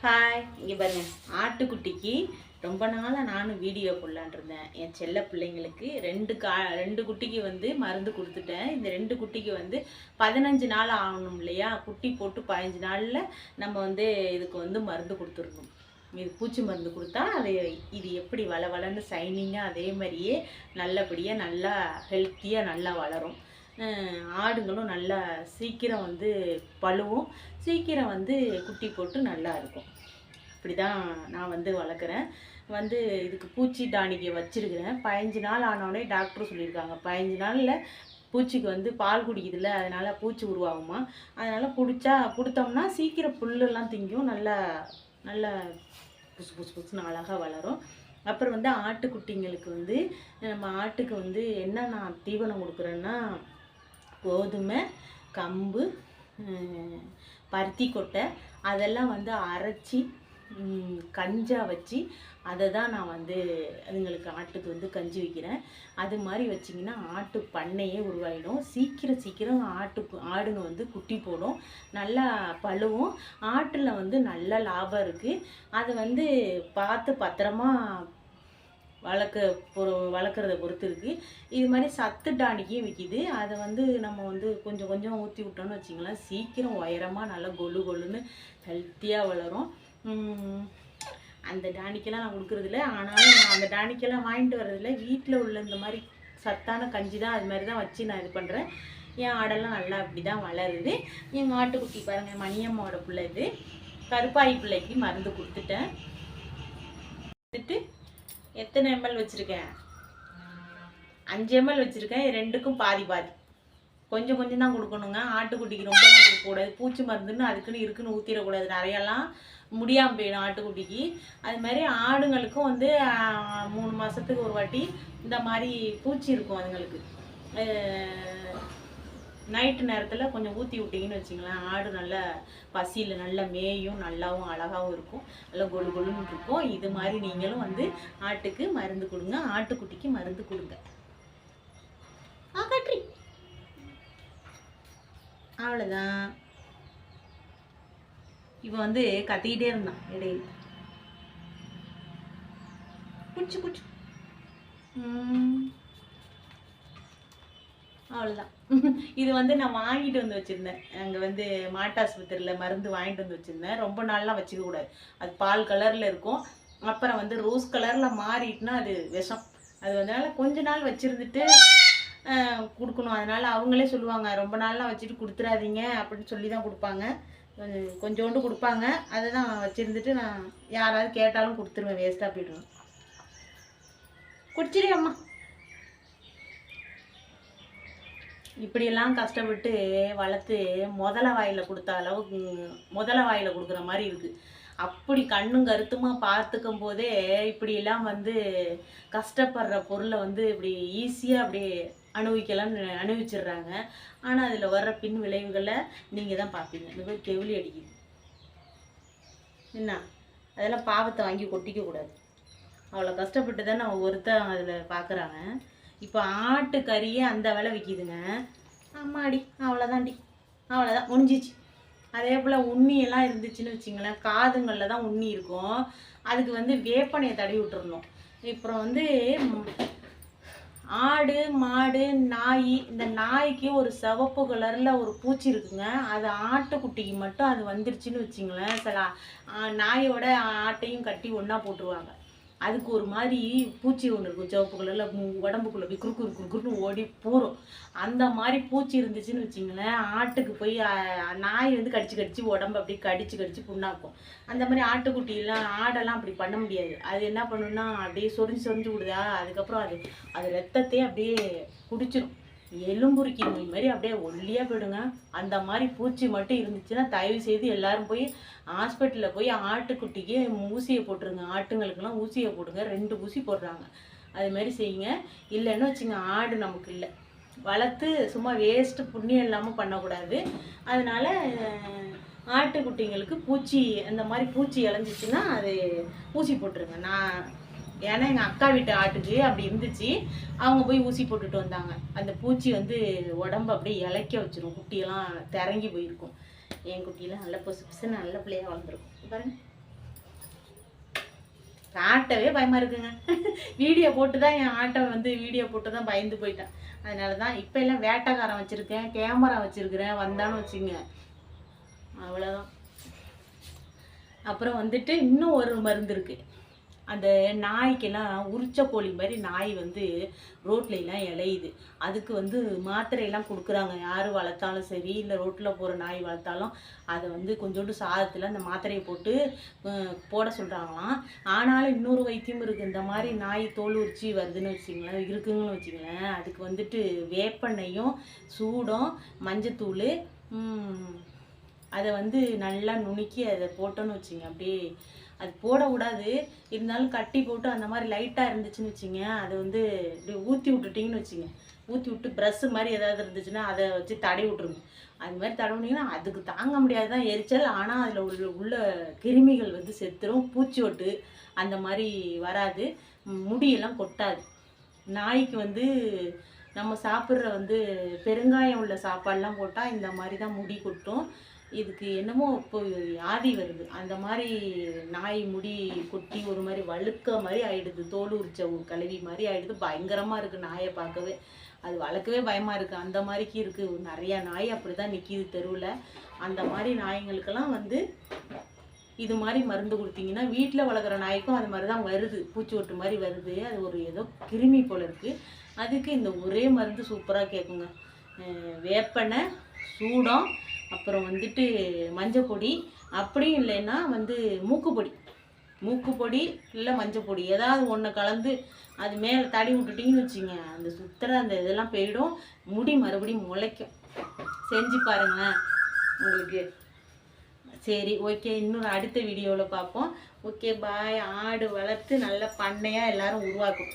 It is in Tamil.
ஹாய், இங்கே பாருங்க. ஆட்டுக்குட்டிக்கு ரொம்ப நாளாக நானும் வீடியோ போடலான் இருந்தேன். என் செல்ல பிள்ளைங்களுக்கு ரெண்டு குட்டிக்கு வந்து மருந்து கொடுத்துட்டேன். இந்த 2 குட்டிக்கு வந்து 15 நாள் ஆகணும் இல்லையா? குட்டி போட்டு 15 நாளில் நம்ம வந்து இதுக்கு வந்து மருந்து கொடுத்துடணும். இது பூச்சி மருந்து கொடுத்தா இது எப்படி வளன்னு ஷைனிங்காக அதே மாதிரியே நல்லபடியாக நல்லா ஹெல்த்தியாக நல்லா வளரும். ஆடுங்களும் நல்லா சீக்கிரம் வந்து பழுவும், சீக்கிரம் வந்து குட்டி போட்டு நல்லா இருக்கும். இப்படி தான் நான் வந்து வளர்க்குறேன். வந்து இதுக்கு பூச்சி டானிக்கை வச்சுருக்கிறேன். 15 நாள் ஆனோடனே டாக்டரும் சொல்லியிருக்காங்க, 15 நாளில் பூச்சிக்கு வந்து பால் குடிக்குதுல்ல, அதனால் பூச்சி உருவாகுமா, அதனால் கொடுத்தோம்னா சீக்கிரம் புல்லெல்லாம் திங்கும், நல்லா நல்லா புசு புசு புசுன்னு அழகாக வளரும். அப்புறம் வந்து ஆட்டுக்குட்டிங்களுக்கு வந்து நம்ம ஆட்டுக்கு வந்து என்ன நான் தீவனம் கொடுக்குறேன்னா, கோதுமை, கம்பு, பருத்தி கொட்டை அதெல்லாம் வந்து அரைச்சி கஞ்சாக வச்சு அதை தான் நான் வந்து அதுங்களுக்கு ஆட்டுக்கு வந்து கஞ்சி வைக்கிறேன். அது மாதிரி வச்சிங்கன்னா ஆட்டு பண்ணையே உருவாயிடும். சீக்கிரம் ஆடுங்க வந்து குட்டி போடும், நல்லா பழுவும். ஆட்டில் வந்து நல்ல லாபம் இருக்குது. அதை வந்து பார்த்து பத்திரமா வளர்க்குறத பொறுத்து இருக்குது. இது மாதிரி சத்து டானிக்கையும் விற்கிது. அதை வந்து நம்ம வந்து கொஞ்சம் கொஞ்சம் ஊற்றி விட்டோன்னு வச்சிங்களேன், சீக்கிரம் உயரமாக நல்லா கொல்லுன்னு ஹெல்த்தியாக வளரும். அந்த டானிக்கெல்லாம் நான் கொடுக்குறதில்ல. ஆனாலும் நான் அந்த டானிக்கெல்லாம் வாங்கிட்டு வர்றதில்ல. வீட்டில் உள்ள இந்த மாதிரி சத்தான கஞ்சி தான், அது மாதிரி தான் வச்சு நான் இது பண்ணுறேன். என் ஆடெல்லாம் நல்லா அப்படி தான் வளருது. எங்கள் ஆட்டுக்குட்டி பாருங்கள், மணியம்மாவோட பிள்ளை இது. கருப்பாயி பிள்ளைக்கு மருந்து கொடுத்துட்டேன். எத்தனை ml வச்சுருக்கேன்? 5 ml வச்சுருக்கேன். 2க்கும் பாதி கொஞ்சம் தான் கொடுக்கணுங்க. ஆட்டுக்குட்டிக்கு ரொம்பலாம் கொடுக்கக்கூடாது. பூச்சி மருந்துன்னு அதுக்குன்னு இருக்குன்னு ஊற்றிடக்கூடாது. நிறையெல்லாம் முடியாமல் போயிடும் ஆட்டுக்குட்டிக்கு. அது மாதிரி ஆடுங்களுக்கும் வந்து 3 மாதத்துக்கு ஒரு வாட்டி இந்த மாதிரி பூச்சி இருக்கும் அதுங்களுக்கு. நைட்டு நேரத்தில் கொஞ்சம் ஊற்றி விட்டிங்கன்னு வச்சிங்களேன், ஆடு நல்லா பசியில் நல்லா மேயும், நல்லாவும் அழகாகவும் இருக்கும், நல்லா கொழுன்னு இருக்கும். இது மாதிரி நீங்களும் வந்து ஆட்டுக்கு மருந்து கொடுங்க, ஆட்டுக்குட்டிக்கு மருந்து கொடுங்க. கட்ரி அவ்வளோதான். இப்போ வந்து கத்திக்கிட்டே இருந்தான் இடையில. குச்சு அவ்வளோதான். இது வந்து நான் வாங்கிட்டு வந்து வச்சுருந்தேன். அங்கே வந்து மாட்டாஸ்பத்திரியில் மருந்து வாங்கிட்டு வந்து வச்சுருந்தேன். ரொம்ப நாள்லாம் வச்சுக்க கூடாது. அது பால் கலரில் இருக்கும். அப்புறம் வந்து ரோஸ் கலரில் மாறிட்டுனா அது விஷம். அது வந்தனால கொஞ்ச நாள் வச்சுருந்துட்டு கொடுக்கணும். அதனால் அவங்களே சொல்லுவாங்க, ரொம்ப நாள்லாம் வச்சுட்டு கொடுத்துடாதீங்க அப்படின்னு சொல்லி தான் கொடுப்பாங்க. கொஞ்சோண்டு கொடுப்பாங்க. அதை தான் வச்சுருந்துட்டு நான் யாராவது கேட்டாலும் கொடுத்துருவேன், வேஸ்ட்டாக போய்டுவேன். குடிச்சிரு அம்மா. இப்படியெல்லாம் கஷ்டப்பட்டு வளர்த்து முதல வாயில் கொடுக்குற மாதிரி இருக்குது. அப்படி கண்ணும் கருத்துமா பார்த்துக்கும் போதே இப்படியெல்லாம் வந்து கஷ்டப்படுற பொருளை வந்து இப்படி ஈஸியாக அப்படி அனுபவிச்சிடுறாங்க. ஆனால் அதில் வர்ற பின் விளைவுகளை நீங்கள் தான் பார்ப்பீங்க. இந்த மாதிரி கெவிலி அடிக்குது என்ன, அதெல்லாம் பாவத்தை வாங்கி கொட்டிக்கக்கூடாது. அவ்வளோ கஷ்டப்பட்டு தான் ஒருத்தர் அதில் பார்க்குறாங்க. இப்போ ஆட்டு கறியே அந்த விலை விற்கிதுங்க. அம்மாடி, அவ்வளோதான் முடிஞ்சிச்சு. அதே போல் உண்ணியெல்லாம் இருந்துச்சுன்னு வச்சிங்களேன், காதுங்களில் தான் உண்ணி இருக்கும். அதுக்கு வந்து வேப்பனையை தடவி விட்டுறணும். அப்புறம் வந்து ஆடு, மாடு, நாய், இந்த நாய்க்கு ஒரு சிவப்பு கலரில் ஒரு பூச்சி இருக்குங்க. அது ஆட்டுக்குட்டிக்கு மட்டும் அது வந்துருச்சுன்னு வச்சிங்களேன், சில நாயோட ஆட்டையும் கட்டி ஒன்றா போட்டுருவாங்க. அதுக்கு ஒரு மாதிரி பூச்சி ஒன்று இருக்கும், சிவப்பு கலரில், உடம்புக்குள்ளே போய் குறுக்குன்னு ஓடி போகிறோம். அந்த மாதிரி பூச்சி இருந்துச்சுன்னு வச்சிங்களேன், ஆட்டுக்கு போய் நாய் வந்து கடிச்சு உடம்பு அப்படி கடிச்சு புண்ணாக்கும். அந்த மாதிரி ஆட்டுக்குட்டிலாம் ஆடெல்லாம் அப்படி பண்ண முடியாது. அது என்ன பண்ணுன்னா அப்படியே சொரிஞ்சு விடுதா, அதுக்கப்புறம் அது ரத்தத்தையே அப்படியே குடிச்சிடும். எலும்புருக்கி நோய் மாதிரி அப்படியே ஒல்லியாக போயிடுங்க. அந்த மாதிரி பூச்சி மட்டும் இருந்துச்சுன்னா தயவு செய்து எல்லாரும் போய் ஹாஸ்பிட்டலில் போய் ஆட்டுக்குட்டிக்கு ஊசியை போட்டுருங்க. ஆட்டுங்களுக்கெல்லாம் ஊசியை போடுங்க. 2 ஊசி போடுறாங்க. அதுமாரி செய்யுங்க. இல்லைன்னு வச்சுங்க, ஆடு நமக்கு இல்லை, வளர்த்து சும்மா வேஸ்ட்டு புண்ணியம் இல்லாமல் பண்ணக்கூடாது. அதனால் ஆட்டுக்குட்டிங்களுக்கு அந்த மாதிரி பூச்சி இழஞ்சிச்சின்னா அது ஊசி போட்டுருங்க. ஏன்னா எங்கள் அக்கா வீட்டு ஆட்டுக்கு அப்படி இருந்துச்சு. அவங்க போய் ஊசி போட்டுட்டு வந்தாங்க. அந்த பூச்சி வந்து உடம்பு அப்படியே இளைக்க வச்சிரும். குட்டியெல்லாம் திறங்கி போயிருக்கும். என் குட்டியெல்லாம் நல்ல புதுசு நல்ல பிள்ளையாக வளர்ந்துருக்கும் பாருங்க. காட்டவே பயமாக இருக்குங்க. வீடியோ போட்டு தான் என் ஆட்டை வந்து வீடியோ போட்டு தான் பயந்து போயிட்டேன். அதனால தான் இப்போ எல்லாம் வேட்டைக்காரன் வச்சுருக்கேன், கேமரா வச்சுருக்கிறேன், வந்தான்னு வச்சுங்க அவ்வளோதான். அப்புறம் வந்துட்டு இன்னும் ஒரு மருந்து இருக்குது. அந்த நாய்க்கெல்லாம் உரிச்ச கோழி மாதிரி நாய் வந்து ரோட்லலாம் இலையுது. அதுக்கு வந்து மாத்திரையெல்லாம் கொடுக்குறாங்க. யார் வளர்த்தாலும் சரி, இல்லை ரோட்டில் போகிற நாய் வளர்த்தாலும் அதை வந்து கொஞ்சோண்டு சாதத்தில் அந்த மாத்திரையை போட்டு போட சொல்கிறாங்களாம். ஆனாலும் இன்னொரு வைத்தியம் இருக்குது. இந்த மாதிரி நாய் தோல் உரிச்சி வருதுன்னு வச்சிங்களேன், இருக்குங்கன்னு வச்சிங்களேன், அதுக்கு வந்துட்டு வேப்பெண்ணையும் சூடம் மஞ்சத்தூள் அதை வந்து நல்லா நுணுக்கி அதை போட்டோன்னு வச்சிங்க. அப்படியே அது போடக்கூடாது, இருந்தாலும் கட்டி போட்டு அந்த மாதிரி லைட்டாக இருந்துச்சுன்னு வச்சிங்க, அதை வந்து இப்படி ஊற்றி விட்டுட்டிங்கன்னு வச்சிங்க, ஊற்றி விட்டு ப்ரஷ்ஷு மாதிரி ஏதாவது இருந்துச்சுன்னா அதை வச்சு தடவி விட்ருங்க. அது மாதிரி தடவுனீங்கன்னா அதுக்கு தாங்க முடியாது தான் எரிச்சல். ஆனால் அதில் உள்ள கிருமிகள் வந்து செத்துரும். பூச்சி ஒட்டு அந்த மாதிரி வராது, முடியெல்லாம் கொட்டாது. நாய்க்கு வந்து நம்ம சாப்பிட்ற வந்து பெருங்காயம் உள்ள சாப்பாடெலாம் போட்டால் இந்த மாதிரி தான் முடி கொட்டும். இதுக்கு என்னமோ இப்போ ஆதி வருது, அந்த மாதிரி நாய் முடி கொட்டி ஒரு மாதிரி வழுக்க மாதிரி ஆயிடுது, தோல் உரிச்ச கழுவி மாதிரி ஆயிடுது. பயங்கரமாக இருக்குது நாயை பார்க்கவே, அது வளர்க்கவே பயமாக இருக்குது. அந்த மாதிரிக்கு இருக்குது. நிறையா நாய் அப்படி தான் நிற்கிது தெருவில். அந்த மாதிரி நாய்ங்களுக்கெல்லாம் வந்து இது மாதிரி மருந்து கொடுத்தீங்கன்னா, வீட்டில் வளர்க்குற நாய்க்கும் அது மாதிரி தான் வருது, பூச்சி ஒட்டு மாதிரி வருது. அது ஒரு ஏதோ கிருமி போல் இருக்குது. அதுக்கு இந்த ஒரே மருந்து சூப்பராக கேட்குங்க. வேப்பெண்ணெய், சூடம், அப்புறம் வந்துட்டு மஞ்சள் பொடி, அப்படியும் இல்லைன்னா வந்து மூக்குப்பொடி இல்லை மஞ்சள் பொடி ஏதாவது ஒன்று கலந்து அது மேலே தடவி விட்டுட்டிங்கன்னு வச்சுங்க, அந்த சுத்துற அந்த இதெல்லாம் போயிடும், முடி மறுபடியும் முளைக்கும். செஞ்சு பாருங்களேன் உங்களுக்கு. சரி, ஓகே, இன்னொரு அடுத்த வீடியோவில் பார்ப்போம். ஓகே, பாய். ஆடு வளர்த்து நல்ல பண்ணையாக எல்லோரும் உருவாக்கும்.